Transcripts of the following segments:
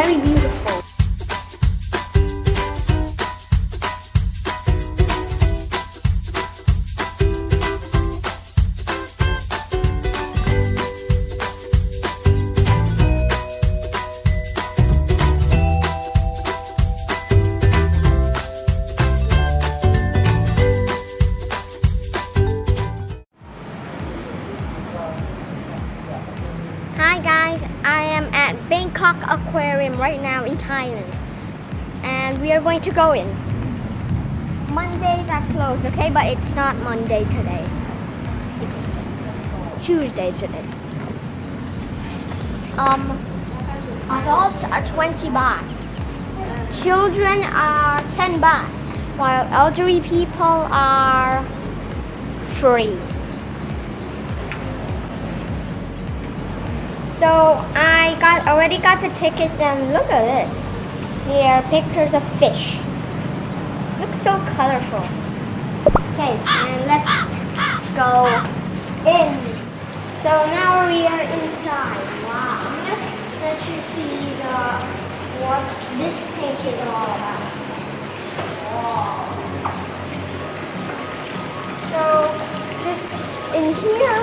very beautiful. Hi guys, I am at Bangkok Aquarium right now in Thailand, and we are going to go in. Mondays are closed, okay, but it's not Monday today. It's Tuesday today. Adults are 20 baht. Children are 10 baht, while elderly people are free. So I already got the tickets, and look at this. Here are pictures of fish. Looks so colorful. Okay, and let's go in. So now we are inside. Wow. Let you see what this tank is all about. Wow. So this in here,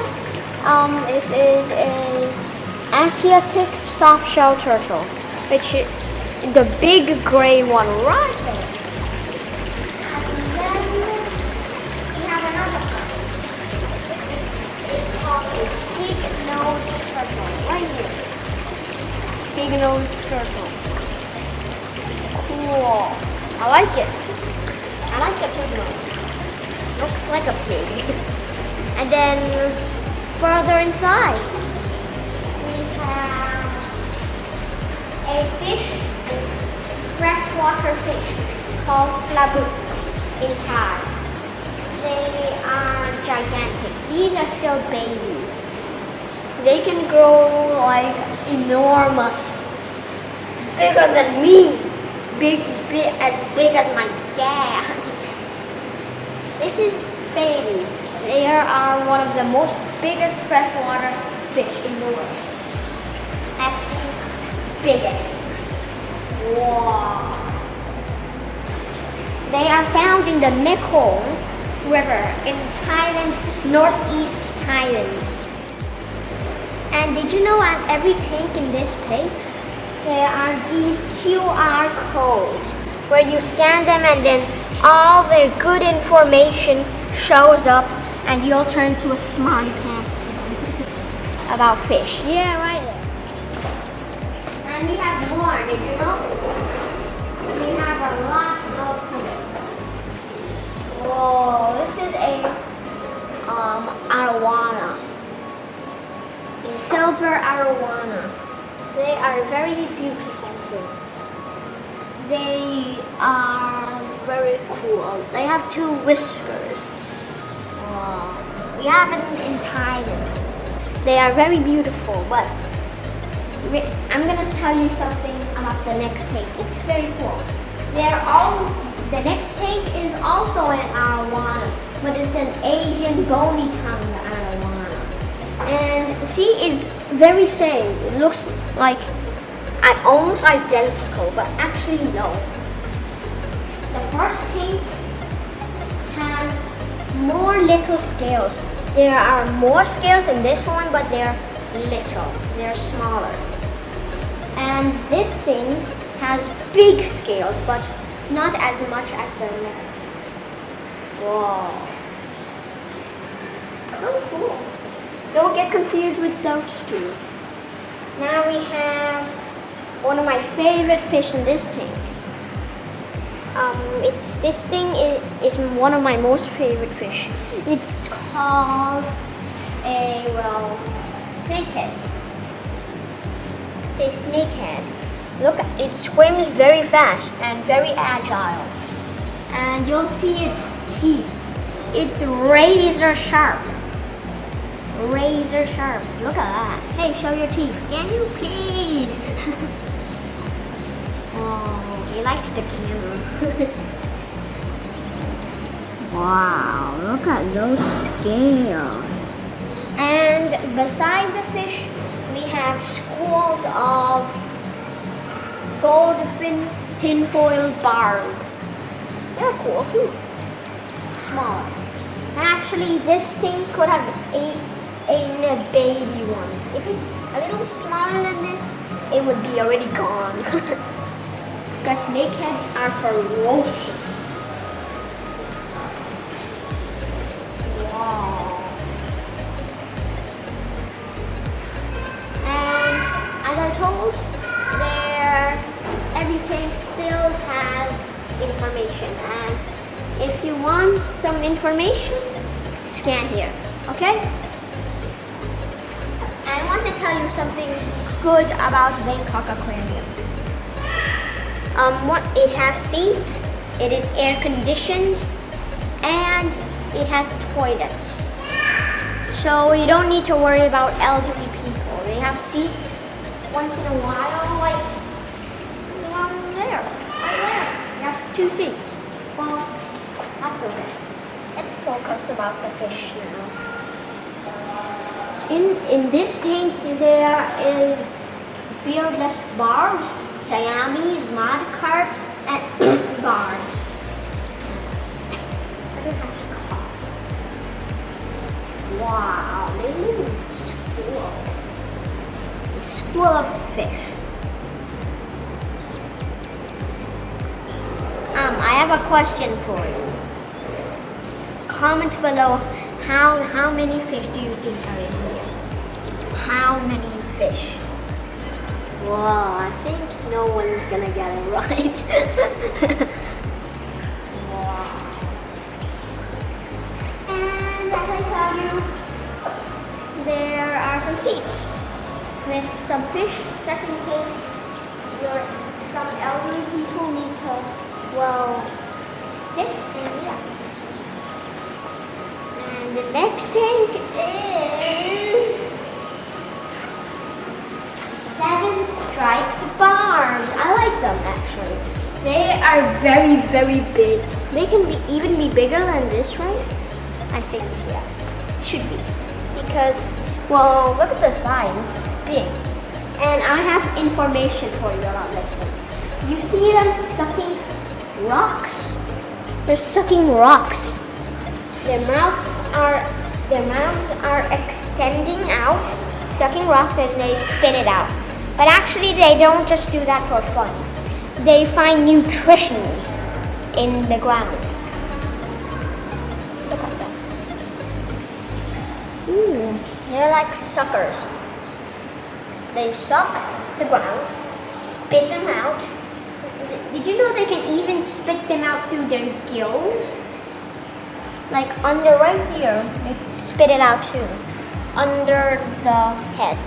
this is a Asiatic soft-shell turtle, which is the big gray one right there. And then we have another one. It's called a big-nosed turtle, right here. Big-nosed turtle. Cool. I like it. I like the pig nose. Looks like a pig. And then further inside, a fish, a freshwater fish called pla buk in Thai. They are gigantic. These are still babies. They can grow like enormous, bigger than me, as big as my dad. This is babies. They are one of the most biggest freshwater fish in the world. Actually, biggest. Wow. They are found in the Mekong River in Thailand, northeast Thailand. And did you know at every tank in this place, there are these QR codes where you scan them and then all their good information shows up and you'll turn to a smarty pants about fish. Yeah, right there. And we have more, did you know? We have a lot of them. Whoa, this is a arowana. A silver arowana. They are very beautiful things. They are very cool. They have two whiskers. We have them in Thailand. They are very beautiful, but I'm gonna tell you something about the next tank. It's very cool. The next tank is also an arowana, but it's an Asian bony tongue arowana. And see, it's very same. It looks like almost identical, but actually no. The first tank has more little scales. There are more scales in this one, but they're little. They're smaller. And this thing has big scales, but not as much as the next one. Whoa. So cool. Don't get confused with those two. Now we have one of my favorite fish in this tank. This thing is one of my most favorite fish. It's called snakehead. It's a snakehead. Look, it swims very fast and very agile. And you'll see its teeth. It's razor sharp. Razor sharp. Look at that. Hey, show your teeth. Can you please? Oh, he likes the camera. Wow, look at those scales. And beside the fish, we have schools of goldfin tinfoil barb. They're cool too. Small. Actually, this thing could have a baby one. If it's a little smaller than this, it would be already gone. Because snakeheads are ferocious. Wow. And as I told, every tank still has information. And if you want some information, scan here. Okay? And I want to tell you something good about Bangkok Aquarium. It has seats, it is air conditioned, and it has toilets. So you don't need to worry about elderly people. They have seats once in a while, like there, right there. You have 2 seats. Well, that's okay. Let's focus about the fish now. In this tank there is beardless barbs, Siamese mud carps, and barbs. I don't have to cough. Wow, they live in a school. A school of fish. I have a question for you. Comment below how many fish do you think are in here? How many fish? Well, I think no one's gonna get it right. Wow. And as I tell you, there are some seats with some fish, just in case some elderly people need to, sit and yeah. And the next tank is 7 striped barbs. I like them actually. They are very, very big. They can even be bigger than this, right? I think, yeah, should be. Because, look at the size, it's big. And I have information for you about this one. You see them sucking rocks? They're sucking rocks. Their mouths are extending out, sucking rocks, and they spit it out. But actually they don't just do that for fun. They find nutrition in the ground. Look at that. Ooh, they're like suckers. They suck the ground, spit them out. Did you know they can even spit them out through their gills? Like under right here, they spit it out too. Under the head,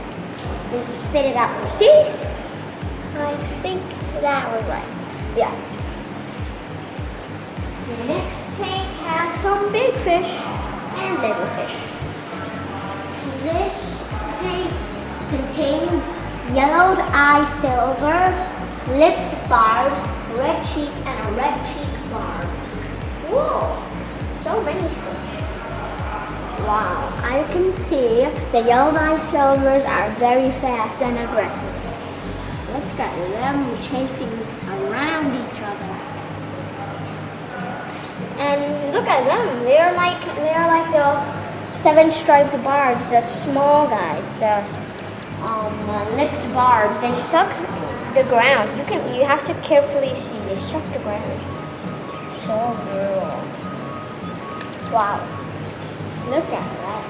they spit it out. See? I think that was right. Yeah. The next tank has some big fish and little fish. This tank contains yellowed eye silvers, lipped barbs, red cheek, and a red cheek barb. Whoa! So many fish. Wow, I can see the yellowed eye silvers are very fast and aggressive. Look at them chasing around each other. And look at them, they're like the 7 striped barbs, the small guys, the lipped barbs. They suck the ground. You have to carefully see. They suck the ground. So cool. Wow. Look at that.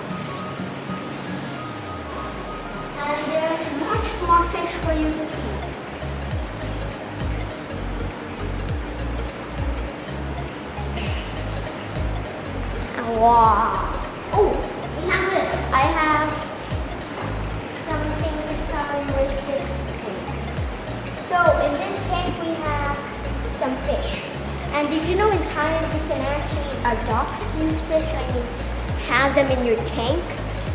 And there's much more fish for you to see. Wow. Oh, we have this. I have something to tell you with this tank. So in this tank we have some fish. And did you know in Thailand you can actually adopt these fish? I mean, have them in your tank.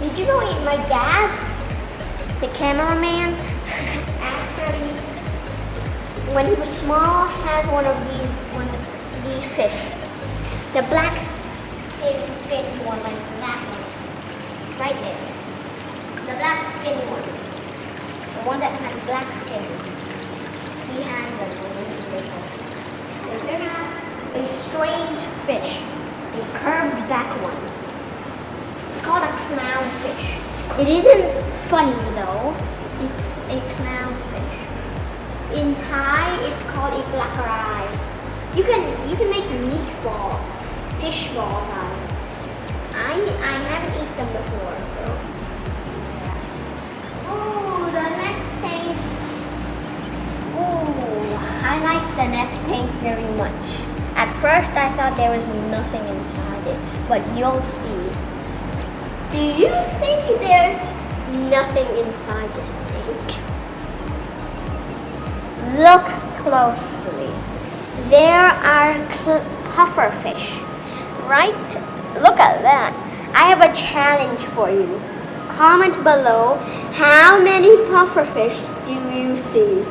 Did you know my dad, the cameraman, actually, when he was small, had one of these fish. The black fin one, like that one, right there. The black fin one, the one that has black fins. He had fish, a curved back one. It's called a clownfish. It isn't funny though. It's a clownfish. In Thai, it's called a black eye. You can make meatballs, fish balls out of it. I haven't eaten them before. So. Ooh, the next tank. Ooh, I like the next tank very much. At first, I thought there was nothing inside it, but you'll see. Do you think there's nothing inside this tank? Look closely. There are pufferfish, right? Look at that. I have a challenge for you. Comment below how many pufferfish do you see?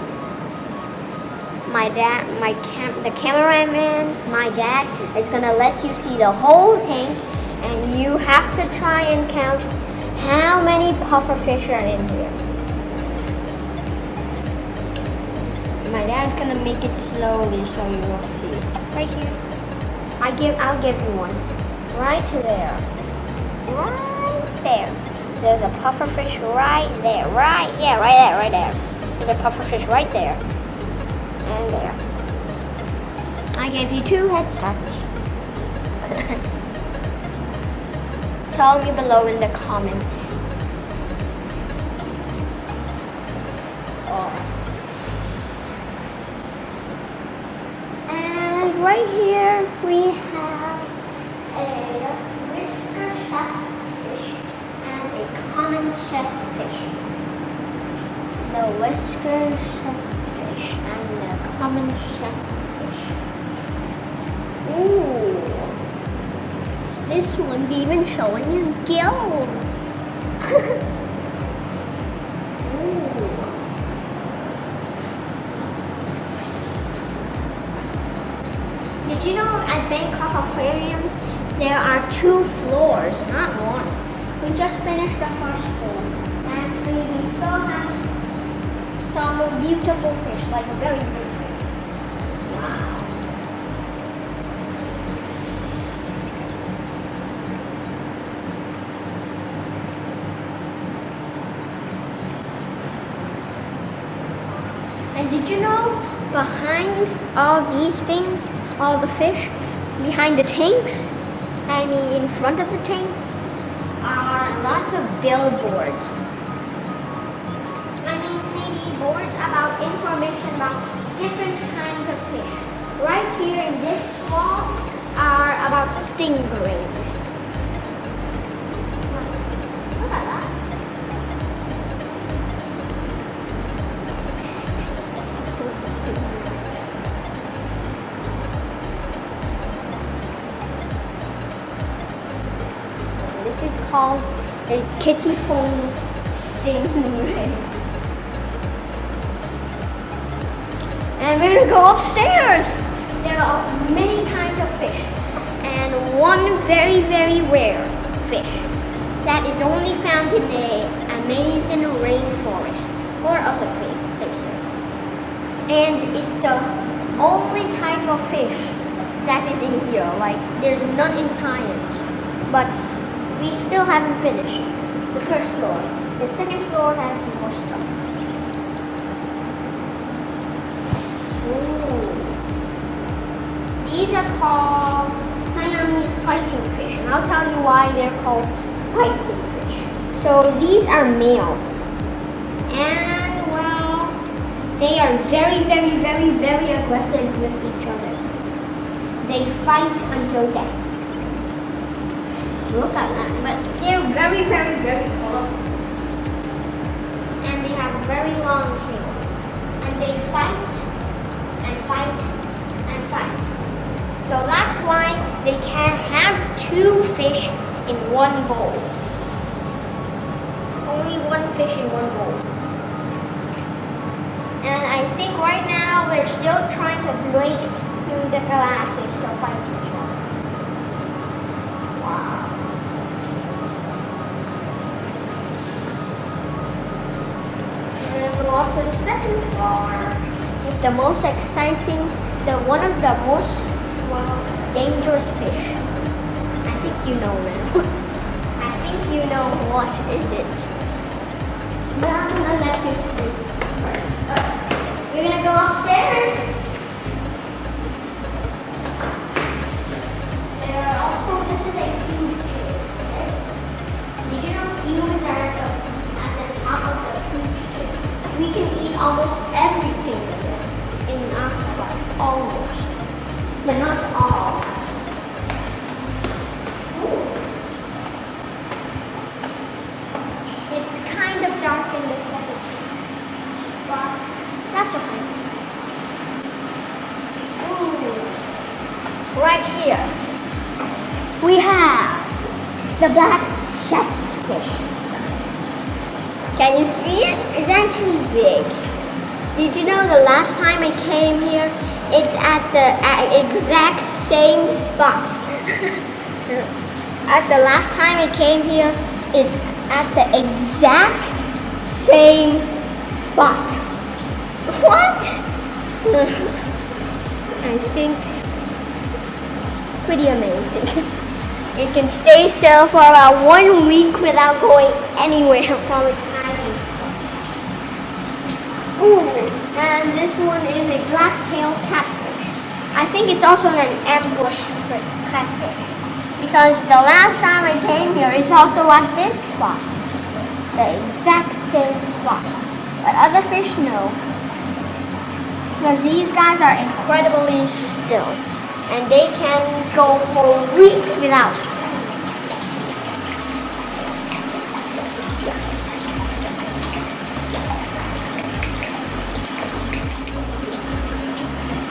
The cameraman, my dad, is gonna let you see the whole tank, and you have to try and count how many pufferfish are in here. My dad's gonna make it slowly so you will see. Right here. I'll give you one. Right there. Right there. There's a pufferfish right there. Right there. There's a pufferfish right there. And there. I gave you 2 head starts. Tell me below in the comments. And right here we have a whisker cheffish and a common cheffish. The whisker cheffish and the common cheffish. Ooh, this one's even showing his gills. Did you know at Bangkok Aquariums there are 2 floors, not 1. We just finished the first floor. Actually, we still have some beautiful fish, like very big fish. Wow. And did you know behind all these things, all the fish, behind the tanks, I mean in front of the tanks, are lots of billboards. I mean maybe boards about information about different kinds of fish. Right here in this wall are about stingrays. Look at that. This is called a kitty pole stingray. And we're gonna go upstairs. There are many kinds of fish, and one very, very rare fish that is only found in the Amazon rainforest or other places. And it's the only type of fish that is in here. Like, there's none in Thailand. But we still haven't finished the first floor. The second floor has more stuff. Ooh. These are called Siamese fighting fish, and I'll tell you why they're called fighting fish. So these are males, and well, they are very, very, very, very aggressive with each other. They fight until death. Look at that, but they're very, very, very colorful. And they have very long tails. And they fight and fight and fight. So that's why they can't have 2 fish in one bowl. Only 1 fish in one bowl. And I think right now we're still trying to break through the glasses to fight each other. Wow. Off to the second floor. It's the most exciting, one of the most, well, dangerous fish. I think you know now. I think you know what is it. But I'm gonna let you sleep. We're gonna go upstairs. There are also, this is a food chain. Okay? Did you know humans are at the top of the food chain? We can eat almost everything in afterlife, almost, but not all. Ooh. It's kind of dark in the second one, but that's okay. Ooh. Right here, we have the black shellfish. Can you see it? It's actually big. Did you know the last time I came here, it's at the exact same spot. At the last time I came here, it's at the exact same spot. What? I think pretty amazing. It can stay still for about 1 week without going anywhere from its hiding spot. Ooh, and this one is a black-tailed catfish. I think it's also an ambush catfish. Because the last time I came here, it's also at this spot. The exact same spot. But other fish, no. Because these guys are incredibly still. And they can go for weeks without.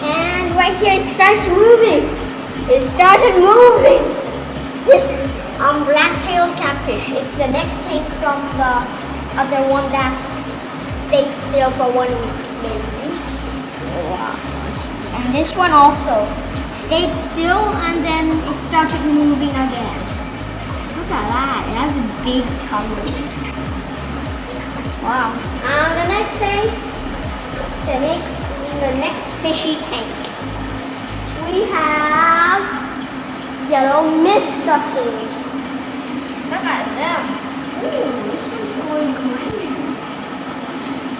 And right here it starts moving. It started moving. This black-tailed catfish. It's the next tank from the other one that stayed still for 1 week, maybe. Wow. And this one also stayed still and then it started moving again. Look at that. It has a big tummy. Wow. The next tank, the next fishy tank. We have yellow mist mussels. Look at them. Ooh, this one's going crazy.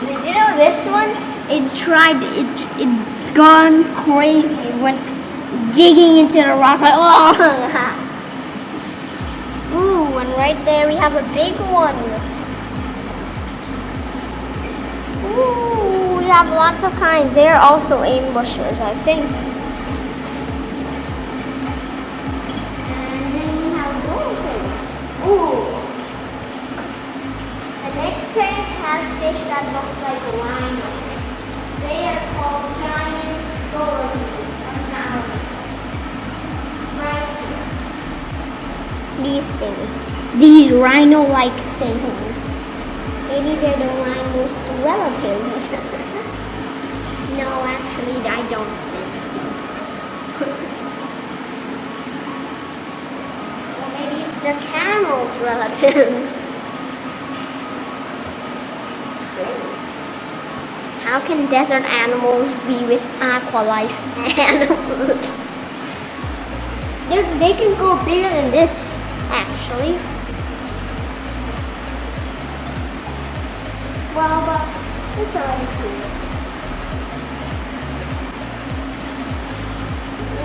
Did you know this one? It gone crazy. It went digging into the rock. Like, oh. Ooh, and right there we have a big one. Ooh, we have lots of kinds. They're also ambushers, I think. Ooh. The next tank has fish that look like a rhino. They are called giant gorillas. Right. These things. These rhino-like things. Maybe they're the rhino's relatives. No, actually, I don't think so. The camel's relatives. How can desert animals be with aqua-life animals? They can go bigger than this, actually. Well, but it's already cool.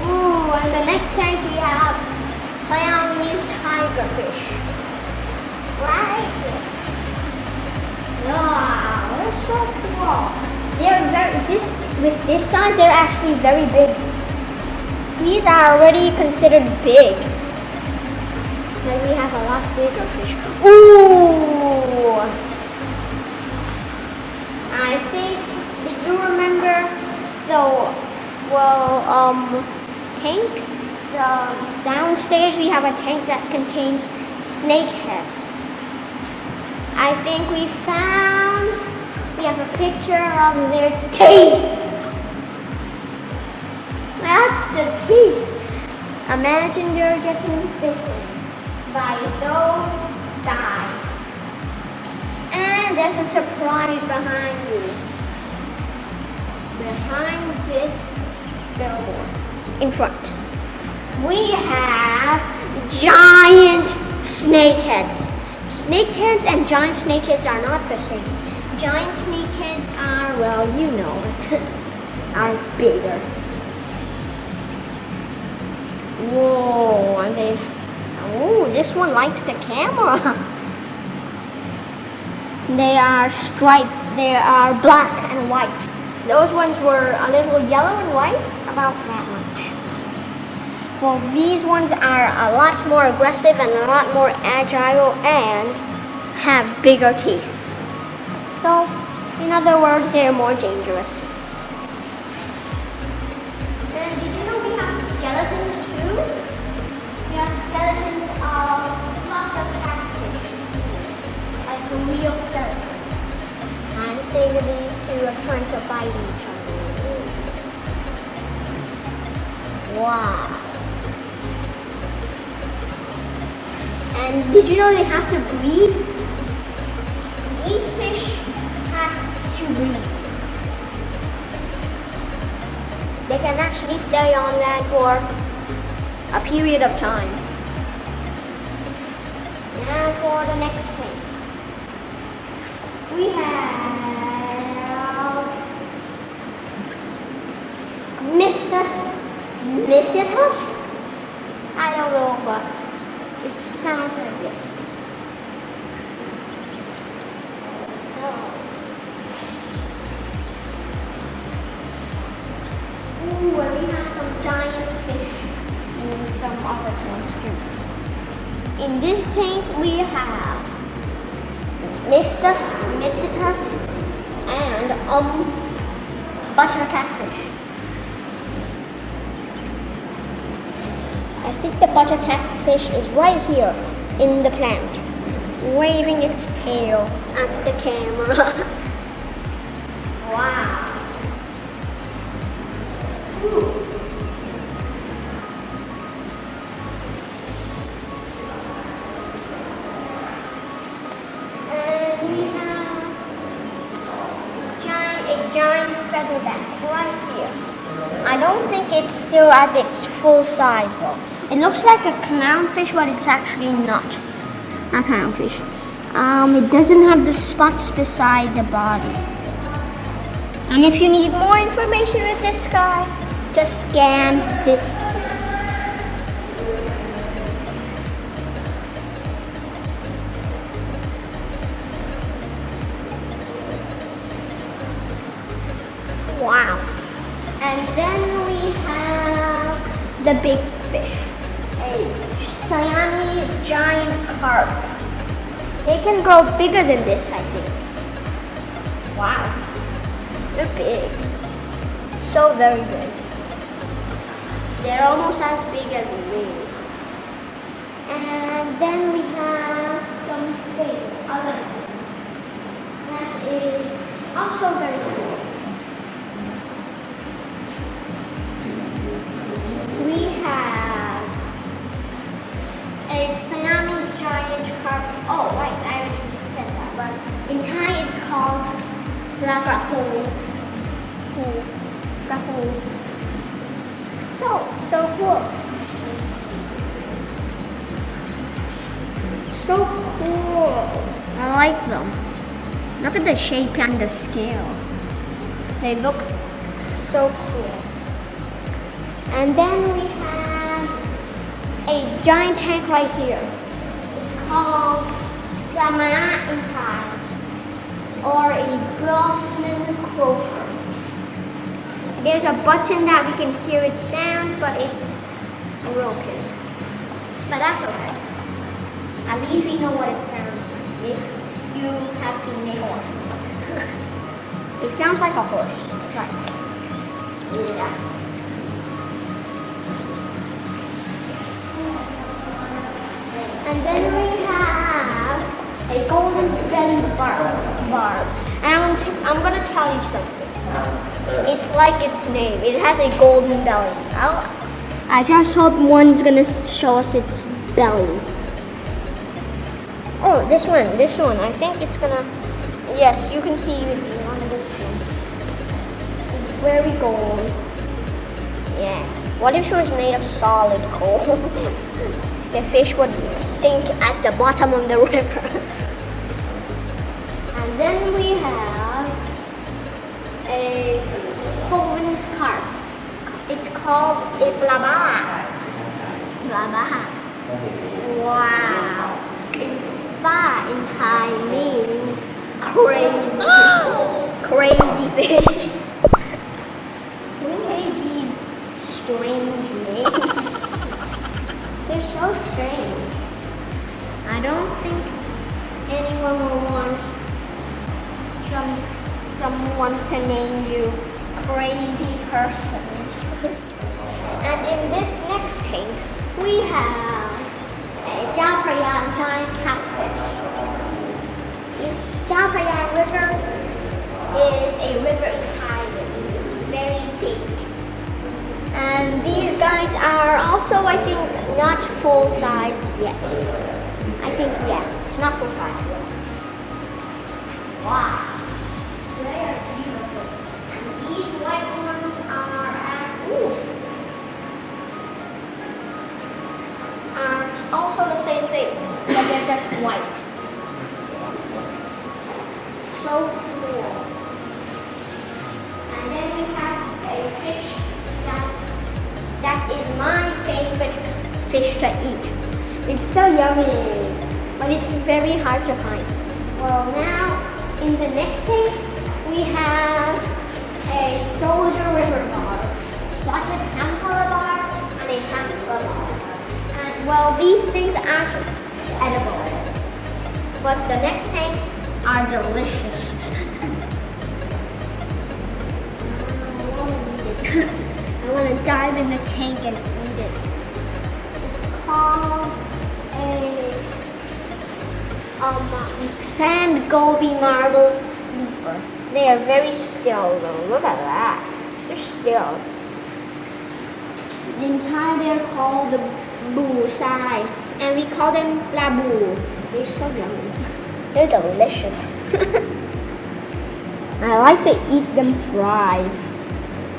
Ooh, and the next tank we have Siamese tigerfish. Right? Wow, they're so cool. With this size, they're actually very big. These are already considered big. Then we have a lot bigger fish. Ooh! I think, did you remember the, tank? Downstairs we have a tank that contains snakeheads. I think we have a picture of their teeth. That's the teeth. Imagine you're getting bitten by those guys. And there's a surprise behind you. Behind this billboard. In front. we have giant snakeheads. Snakeheads and giant snakeheads are not the same. Giant snakeheads are, well, you know, are bigger. Whoa, and they, oh, this one likes the camera. They are striped, they are black and white. Those ones were a little yellow and white, about that much. Well, these ones are a lot more aggressive and a lot more agile and have bigger teeth. So, in other words, they're more dangerous. And did you know we have skeletons too? We have skeletons of lots of catfish, like a real skeleton. And these two are trying to bite each other. Wow. And did you know they have to breathe? These fish have to breathe. They can actually stay on land for a period of time. And for the next thing, we have Mistus? I don't know, but it sounds like this. Ooh, and we have some giant fish and some other tanks too. In this tank we have Mistus, and butter catfish. I think the butter catfish is right here in the plant, waving its tail at the camera. Wow. Ooh. And we have a giant featherback right here. I don't think it's still at its full size though. It looks like a clownfish, but it's actually not a clownfish. It doesn't have the spots beside the body. And if you need more information with this guy, just scan this. Wow. And then we have the big fish. A Siamese giant carp. They can grow bigger than this, I think. Wow. They're big. So very big. They're almost as big as me. And then we have some other things. That is also very cool. We have a Siamese giant carp. Oh, right, I already said that. But in Thai, it's called plaกระโห. So cool. So cool. I like them. Look at the shape and the scale. They look so cool. And then we have a giant tank right here. It's called Pama in Thai, or a Glossman croaker. There's a button that we can hear its sounds, but it's broken. But that's okay. At least we know what it sounds like if you have seen a horse. It sounds like a horse. Right. Yeah. And then we have a golden belly barb. And I'm going to tell you something. It's like its name. It has a golden belly. I just hope one's going to show us its belly. Oh, this one. I think it's going to... Yes, you can see on this one. It's very gold. Yeah. What if it was made of solid coal? The fish would sink at the bottom of the river. And then we have a full-winged carp. It's called a pla ba. Pla ba. Wow. Ba in Thai means crazy. Crazy fish. Who made these strange names? They're so strange. I don't think anyone will want someone to name you crazy person. And in this next tank, we have a Chao Phraya giant catfish. This Chao Phraya river is a river in Thailand. It's very big. And these guys are also, I think, not full size yet. I think, yeah, it's not full size yet. Wow. They are beautiful. And these white ones are also the same thing, but they're just white. So cool. And then we have a fish that is my favorite fish to eat. It's so yummy, but it's very hard to find. Well, now in the next tank we have a soldier river bar, spotted hamper bar, and a hamper bar. And well, these things aren't edible, but the next tank are delicious. I want to dive in the tank and eat it. It's called a sand goby marble sleeper. They are very still though. Look at that. They're still. In Thai they're called the boo sai, and we call them la boo. They're so yummy. They're delicious. I like to eat them fried.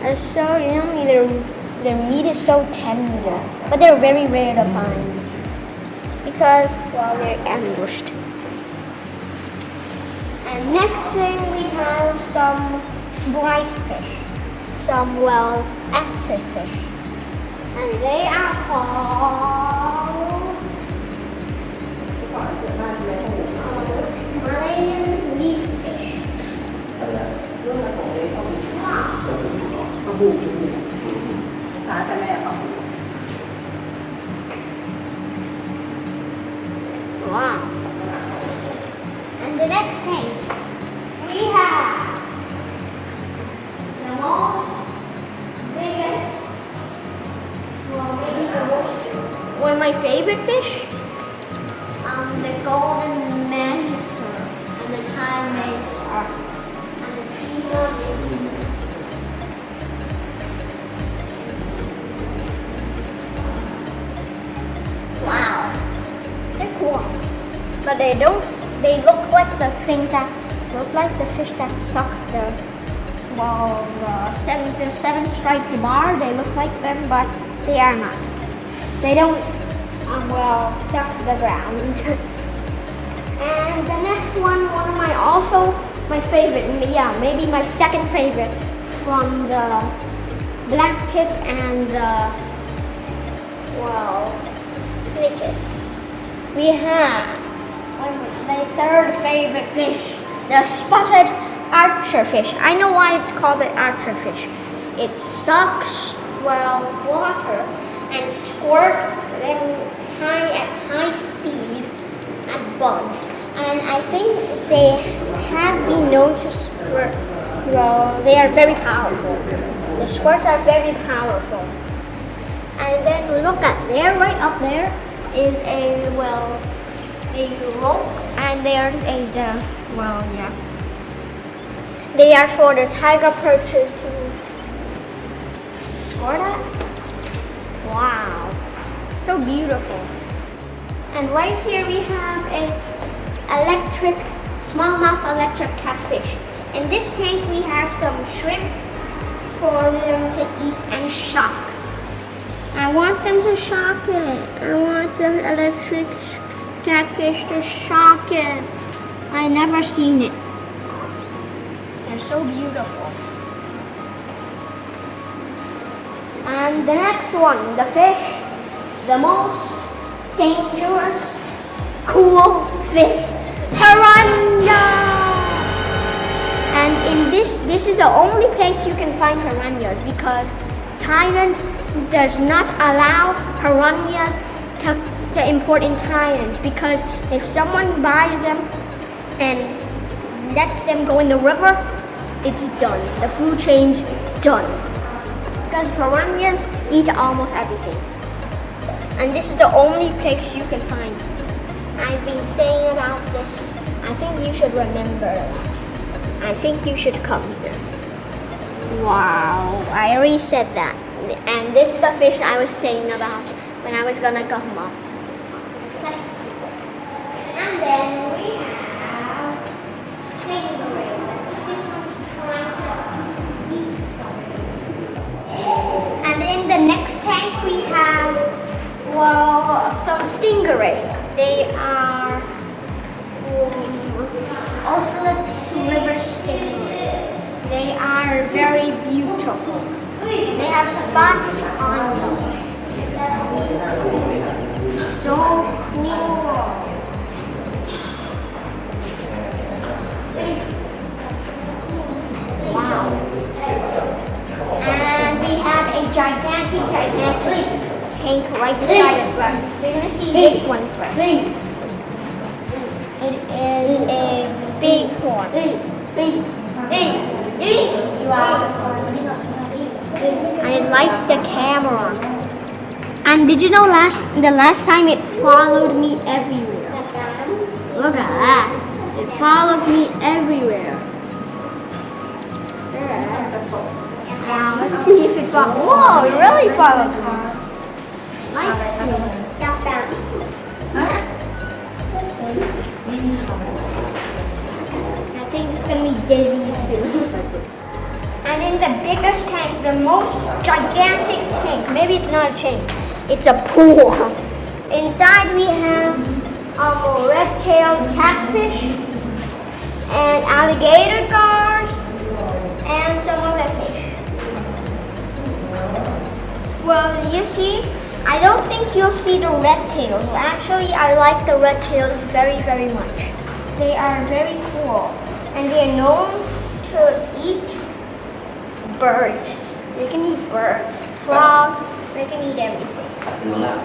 They're so yummy. Their meat is so tender, but they're very rare to find because, well, they're ambushed. And next thing we have some bright fish, some well active fish, and they are called Malayan leaf fish. Wow. And the next thing we have the most biggest, well, maybe the most, one of my favorite fish, the golden manser and the Thai manser and the sea money. Wow, they're cool, but they look like the things that look like the fish that suck the seven striped bar. They look like them, but they are not. They don't suck the ground. And the next one of my favorite, maybe my second favorite from the black tip and the slickest. We have my third favorite fish, the spotted archer fish. I know why it's called the archer fish. It sucks water and squirts them at high speed at bugs. And I think they have been known to squirt. They are very powerful. The squirts are very powerful. And then look at there, right up there is a rope, and there's they are for the tiger perches to squirt at. Wow, so beautiful. And right here we have a smallmouth electric catfish. In this tank we have some shrimp for them to eat and shock. want them to shock it. I want the electric catfish to shock it. I never seen it. They're so beautiful. And the next one, the fish, the most dangerous, cool fish, piranha. And in this is the only place you can find piranhas because Thailand does not allow piranhas to import in Thailand because if someone buys them and lets them go in the river, it's done. The food chain's done. Because piranhas eat almost everything. And this is the only place you can find. I've been saying about this. I think you should remember that. I think you should come here. Wow, I already said that. And this is the fish I was saying about when I was gonna come up. And then we have stingray. I think this one's trying to eat something. And in the next tank we have, well, some stingrays. They are Ocelots river stingrays. They are very beautiful. They have spots on them. So cool. Wow. And we have a gigantic tank right beside us. But we're going to see this one first. It is a big one. And it likes the camera. And did you know the last time it followed me everywhere? Look at that. It follows me everywhere. Now let's see if it follows. Whoa, it really follows me. Nice. I think it's gonna be dizzy soon. And in the biggest tank, the most gigantic tank, maybe it's not a tank, it's a pool. Inside we have red-tailed catfish and alligator gars and some other fish. Well, you see, I don't think you'll see the red tails. Actually, I like the red tails very, very much. They are very cool. And they are known to eat birds. They can eat birds, frogs, they can eat everything. Wow.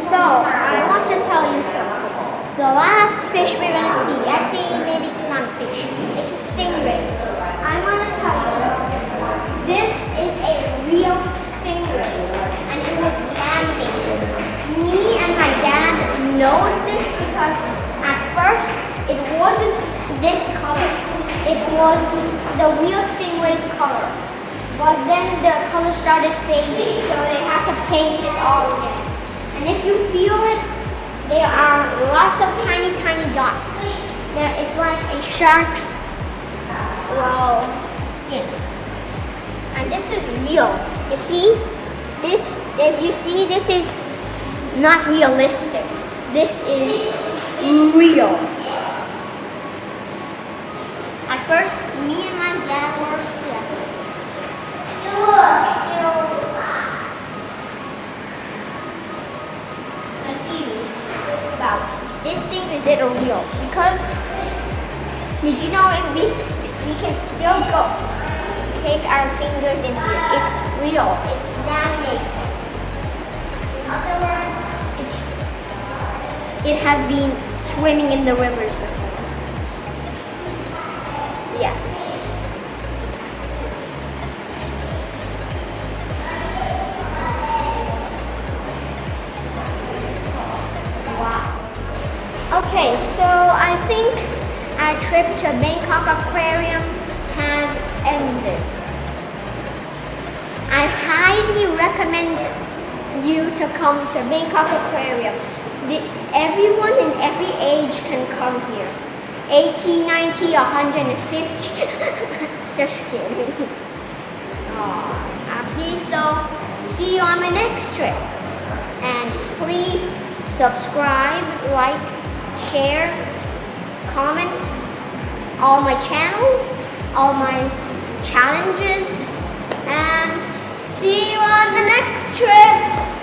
So, I want to tell you something. The last fish we're going to see, actually maybe it's not a fish, it's a stingray. I want to tell you something. This is a real stingray and it was laminated. Me and my dad knows this because at first it wasn't this color. It was the real stingray's color. But then the color started fading, so they had to paint it all again. And if you feel it, there are lots of tiny, tiny dots. It's like a shark's, skin. And this is real. You see, if you see, this is not realistic. This is real. At first, me and my dad were scared. About this thing is it real? Because did you know if we can still go take our fingers in here? It's real. It's laminated. In other words, it has been swimming in the rivers before. Yeah. Okay, so I think our trip to Bangkok Aquarium has ended. I highly recommend you to come to Bangkok Aquarium. Everyone in every age can come here. 80, 90, 150. Just kidding. Oh, happy. So, see you on my next trip. And please subscribe, like, share, comment all my channels, all my challenges, and see you on the next trip.